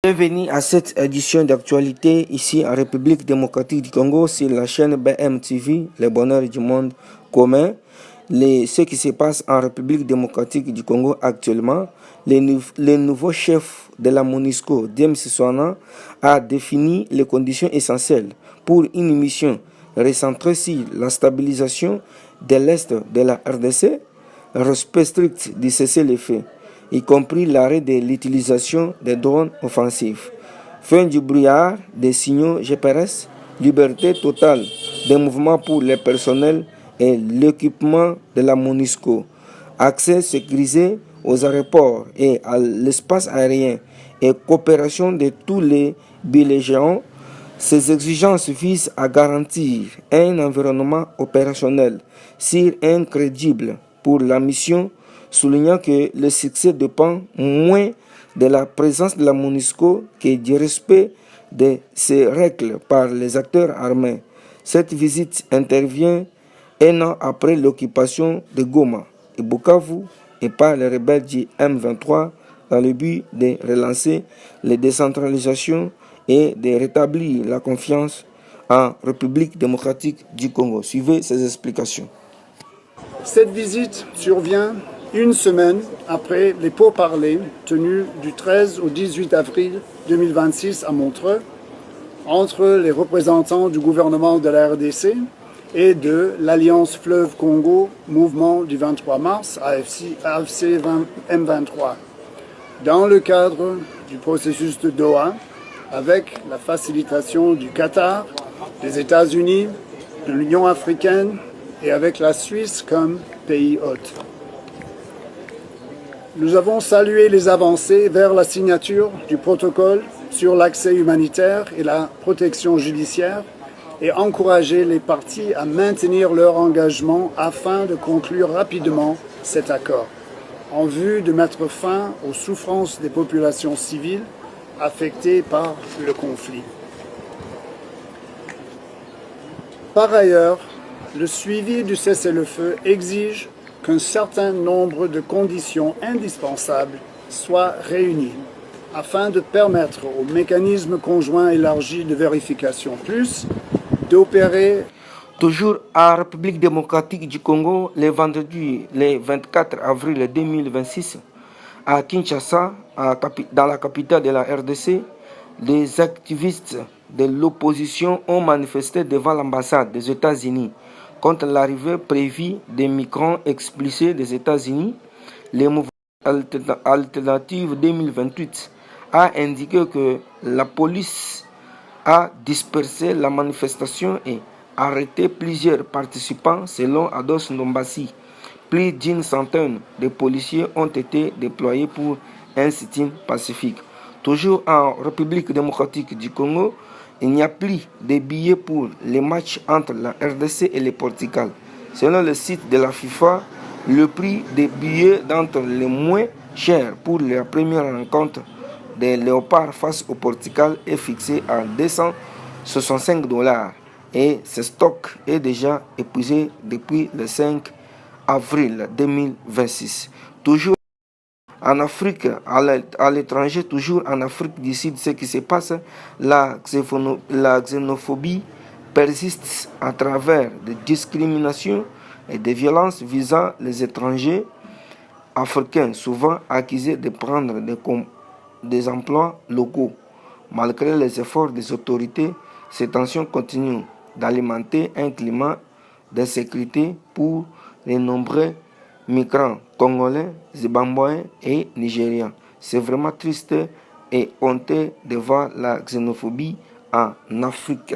Bienvenue à cette édition d'actualité ici en République démocratique du Congo sur la chaîne BMTV, le bonheur du monde commun. Ce qui se passe en République démocratique du Congo actuellement, le nouveau chef de la MONUSCO, James Sissouna, a défini les conditions essentielles pour une mission recentrée sur la stabilisation de l'Est de la RDC, respect strict du cessez-le-feu, y compris l'arrêt de l'utilisation des drones offensifs, fin du brouillard des signaux GPS, liberté totale des mouvements pour les personnels et l'équipement de la MONUSCO, accès sécurisé aux aéroports et à l'espace aérien et coopération de tous les belligérants. Ces exigences visent à garantir un environnement opérationnel sûr et incrédible pour la mission, soulignant que le succès dépend moins de la présence de la MONUSCO que du respect de ces règles par les acteurs armés. Cette visite intervient un an après l'occupation de Goma et Bukavu et par les rebelles du M23 dans le but de relancer les décentralisations et de rétablir la confiance en République démocratique du Congo. Suivez ces explications. Cette visite survient une semaine après les pourparlers tenus du 13 au 18 avril 2026 à Montreux entre les représentants du gouvernement de la RDC et de l'Alliance Fleuve Congo, mouvement du 23 mars, AFC M23, dans le cadre du processus de Doha, avec la facilitation du Qatar, des États-Unis, de l'Union africaine et avec la Suisse comme pays hôte. Nous avons salué les avancées vers la signature du protocole sur l'accès humanitaire et la protection judiciaire et encouragé les parties à maintenir leur engagement afin de conclure rapidement cet accord, en vue de mettre fin aux souffrances des populations civiles affectées par le conflit. Par ailleurs, le suivi du cessez-le-feu exige qu'un certain nombre de conditions indispensables soient réunies afin de permettre au mécanisme conjoint élargi de vérification plus d'opérer. Toujours en République démocratique du Congo, le vendredi le 24 avril 2026, à Kinshasa, dans la capitale de la RDC, les activistes de l'opposition ont manifesté devant l'ambassade des États-Unis contre l'arrivée prévue des migrants expulsés des États-Unis. Le mouvement Alternative 2028 a indiqué que la police a dispersé la manifestation et arrêté plusieurs participants selon Ados Ndombasi. Plus d'une centaine de policiers ont été déployés pour un sit-in pacifique. Toujours en République démocratique du Congo, il n'y a plus de billets pour les matchs entre la RDC et le Portugal. Selon le site de la FIFA, le prix des billets d'entre les moins chers pour la première rencontre des Léopards face au Portugal est fixé à $265 et ce stock est déjà épuisé depuis le 5 avril 2026. Toujours en Afrique, à l'étranger, toujours en Afrique du Sud, ce qui se passe, la xénophobie persiste à travers des discriminations et des violences visant les étrangers africains, souvent accusés de prendre des emplois locaux. Malgré les efforts des autorités, ces tensions continuent d'alimenter un climat d'insécurité pour les nombreux migrants congolais, zimbabwéens et nigériens. C'est vraiment triste et honteux de voir la xénophobie en Afrique.